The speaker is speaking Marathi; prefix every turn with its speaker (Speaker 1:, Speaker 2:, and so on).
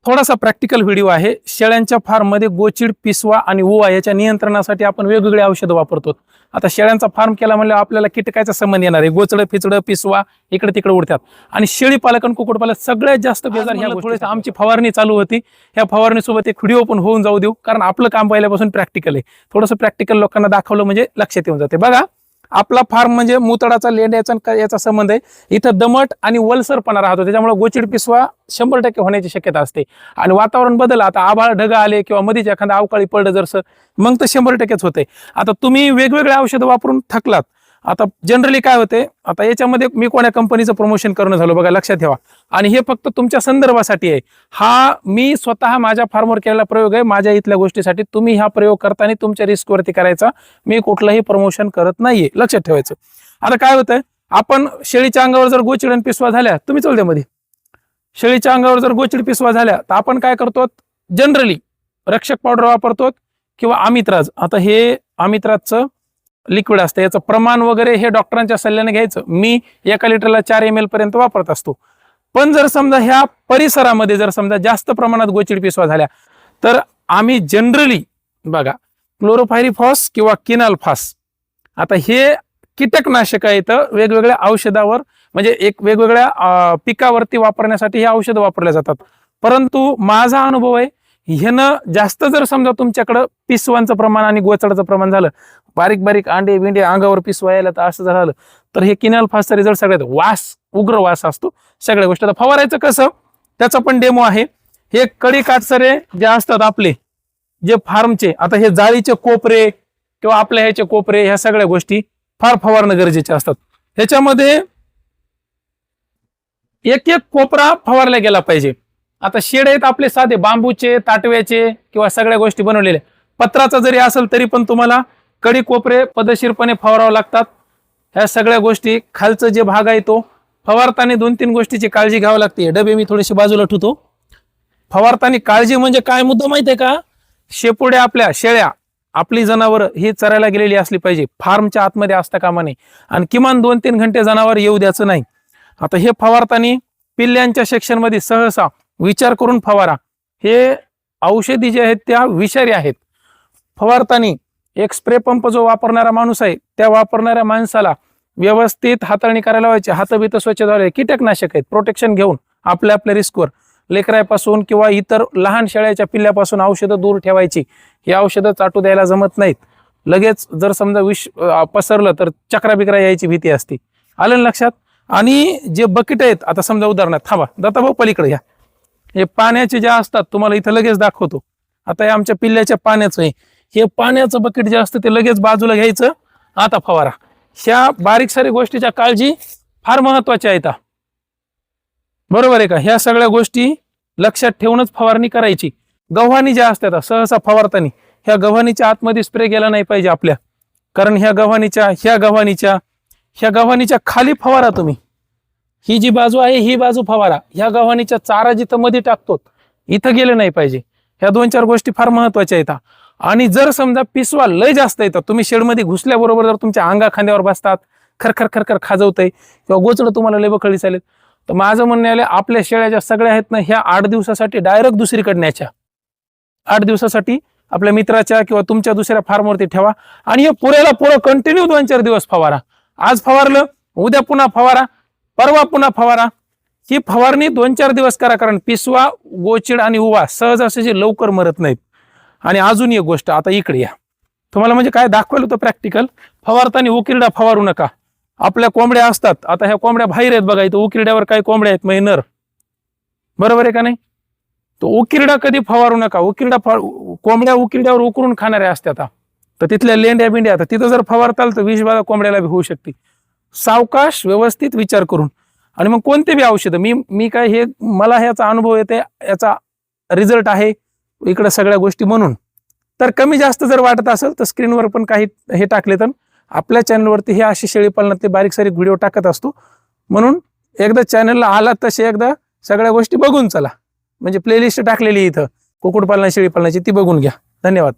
Speaker 1: थोडासा प्रॅक्टिकल व्हिडिओ आहे। शेळ्यांच्या फार्ममध्ये गोचिड, पिसवा आणि उवा याच्या नियंत्रणासाठी आपण वेगवेगळे औषधं वापरतो। आता शेळ्यांचा फार्म केला म्हणजे आपल्याला कीटकाचा संबंध येणार आहे। गोचड, फिचड, पिसवा इकडे तिकडे उडतात आणि शेळी पालक आणि कुक्कुटपालक सगळ्यात जास्त बेजार ह्या गोष्टी। आमची फवारणी चालू होती, ह्या फवारणीसोबत एक व्हिडिओ पण होऊन जाऊ देऊ, कारण आपलं काम पहिल्यापासून प्रॅक्टिकल आहे। थोडंसं प्रॅक्टिकल लोकांना दाखवलं म्हणजे लक्षात येऊन जाते। बघा, आपला फार्म म्हणजे मुतडाचा, लेंड्याचा याचा संबंध आहे। इथं दमट आणि वलसरपणा राहतो, त्याच्यामुळे गोचिड, पिसवा 100% होण्याची शक्यता असते। आणि वातावरण बदललं, आता आभाळ ढग आले किंवा मध्येच एखादा अवकाळी पडलं जरसं, मग तर 100%च होते। आता तुम्ही वेगवेगळे औषधं वापरून थकलात। आता जनरली काय होते, आता याच्यामध्ये मी कोण्या कंपनीचं प्रमोशन करणं झालो बघा, लक्षात ठेवा। आणि हे फक्त तुमच्या संदर्भासाठी आहे। हा मी स्वतः माझ्या फार्मवर केलेला प्रयोग आहे, माझ्या इथल्या गोष्टीसाठी। तुम्ही हा प्रयोग करताना तुमच्या रिस्कवरती करायचा, मी कुठलंही प्रमोशन करत नाहीये, लक्षात ठेवायचं। आता काय होतंय, आपण शेळीच्या अंगावर जर गोचिड आणि पिसवा झाल्या, तुम्ही चलद्यामध्ये शेळीच्या अंगावर जर गोचिड, पिसवा झाल्या, तर आपण काय करतो, जनरली रक्षक पावडर वापरतो किंवा अमित्राज। आता हे अमित्राजचं लिक्विड असतं, याचं प्रमाण वगैरे हे डॉक्टरांच्या सल्ल्याने घ्यायचं। मी 1 लिटरला 4 ml पर्यंत वापरत असतो। पण जर समजा ह्या परिसरामध्ये जर समजा जास्त प्रमाणात गोचिड, पिसवा झाल्या, तर आम्ही जनरली बघा क्लोरोफायरिफॉस किंवा किनाल्फास, आता हे कीटकनाशक आहेत, वेगवेगळ्या औषधावर म्हणजे एक वेगवेगळ्या पिकावरती वापरण्यासाठी हे औषध वापरले जातात। परंतु माझा अनुभव आहे, ह्यानं जास्त जर समजा तुमच्याकडं पिसवांचं प्रमाण आणि गोचडाचं प्रमाण झालं, बारीक बारीक अंडे बिंडे अंगावर पिसवा यायला, तर असं झालं तर हे किनाल्फासचा रिझल्ट सगळ्यात वास, उग्र वास असतो सगळ्या गोष्टी। आता फवारायचं कसं, त्याचा पण डेमो आहे। हे कडी काटसरे जे असतात आपले, जे फार्मचे, आता हे जाळीचे कोपरे किंवा आपल्या ह्याचे कोपरे, ह्या सगळ्या गोष्टी फार फवारणं गरजेचे असतात। ह्याच्यामध्ये एक एक कोपरा फवारला गेला पाहिजे। आता शेड आहेत आपले साधे बांबूचे, ताटव्याचे किंवा सगळ्या गोष्टी बनवलेल्या, पत्राचा जरी असेल तरी पण तुम्हाला कडी कोपरे पद्धतशीरपणे फवारावं लागतात। ह्या सगळ्या गोष्टी, खालचं जे भाग आहे तो फवारताना 2-3 गोष्टीची काळजी घ्यावी लागते। डबे मी थोडेसे बाजूला ठेवतो। फवारताना काळजी म्हणजे काय मुद्दा माहिती आहे का, शेपुडे आपल्या शेळ्या, आपली जनावर ही चरायला गेलेली असली पाहिजे, फार्मच्या आतमध्ये असता कामा नये, आणि किमान 2-3 घंटे जनावर येऊ द्यायचं नाही। आता हे फवारताना पिल्ल्यांच्या सेक्शनमध्ये सहसा विचार करून फवारा। हे औषधी जे आहेत त्या विषारी आहेत। फवारताना एक स्प्रे पंप जो वापरणारा माणूस आहे, त्या वापरणाऱ्या माणसाला व्यवस्थित हाताळणी करायला व्हायची, हातबीत स्वच्छ धुवायचे। कीटकनाशक आहेत, प्रोटेक्शन घेऊन आपल्या रिस्कवर लेकरापासून किंवा इतर लहान शेळ्याच्या पिल्ल्यापासून औषधं दूर ठेवायची। ही औषधं चाटू द्यायला जमत नाहीत, लगेच जर समजा विष पसरलं तर चक्रा बिकरा यायची भीती असते, आलं लक्षात। आणि जे बकेट आहेत, आता समजा उदाहरणार्थ, थांबा दत्ताभाऊ पलीकडे या, हे पाण्याचे जे असतात तुम्हाला इथं लगेच दाखवतो। आता हे आमच्या पिल्ल्याच्या पाण्याचं आहे, हे पाण्याचं बकेट जे असतं ते लगेच बाजूला घ्यायचं, आता फवारा। ह्या बारीक सारी गोष्टीच्या काळजी फार महत्वाच्या आहेत, बरोबर आहे का। ह्या सगळ्या गोष्टी लक्षात ठेवूनच फवारणी करायची। गव्हाणी ज्या असतात सहसा फवारताना, ह्या गव्हाणीच्या आतमध्ये स्प्रे गेला नाही पाहिजे आपल्या, कारण ह्या गव्हाणीच्या खाली फवारा तुम्ही। ही जी बाजू आहे ही बाजू फवारा, ह्या गव्हाणीच्या चारा जिथं मध्ये टाकतो इथं गेले नाही पाहिजे। ह्या 2-4 गोष्टी फार महत्वाच्या आहेत। आणि जर समजा पिसवा लय जास्त येतात, तुम्ही शेडमध्ये घुसल्याबरोबर जर तुमच्या अंगा खांद्यावर बसतात, खरखर खरखर खाजवतंय किंवा गोचड तुम्हाला लय बखळी चालेल, तर माझं म्हणणं आहे आपल्या शेळ्या सगळ्या आहेत ना, ह्या 8 दिवसासाठी डायरेक्ट दुसरीकडे न्यायच्या। 8 दिवसासाठी आपल्या मित्राच्या किंवा तुमच्या दुसऱ्या फार्मवरती ठेवा, आणि हे पुढं कंटिन्यू 2-4 दिवस फवारा। आज फवारलं, उद्या पुन्हा फवारा, परवा पुन्हा फवारा। ही फवारणी 2-4 दिवस करा, कारण पिसवा, गोचिड आणि उवा सहज असे लवकर मरत नाहीत। आणि अजून एक गोष्ट, आता इकडे या, तुम्हाला म्हणजे काय दाखवलं होतं प्रॅक्टिकल। फवारताना उकिरडा फवारू नका। आपल्या कोंबड्या असतात, आता ह्या कोंबड्या बाहेर आहेत बघा, इथं उकिरड्यावर काही कोंबड्या आहेत नर, बरोबर आहे का नाही। तो उकिरडा कधी फवारू नका। कोंबड्या उकिरड्यावर उकरून खाणाऱ्या असतात, तर तिथल्या लेंड्या बिंड्या, आता तिथं जर फवारताल तर विषबाधा कोंबड्याला होऊ शकते। सावकाश व्यवस्थित विचार करून, आणि मग कोणते बी औषध, मी काय हे मला ह्याचा अनुभव येते, याचा रिझल्ट आहे इकडे सगळ्या गोष्टी म्हणून। तर कमी जास्त जर वाटत असेल तर स्क्रीनवर पण काही हे टाकले, तर आपल्या चॅनलवरती हे असे शेळी पालनातले बारीक सारीक व्हिडिओ टाकत असतो। म्हणून एकदा चॅनलला आलात तसे एकदा सगळ्या गोष्टी बघून चला, म्हणजे प्लेलिस्ट टाकलेली इथं कुक्कुटपालना शेळी पालनाची, ती बघून घ्या। धन्यवाद।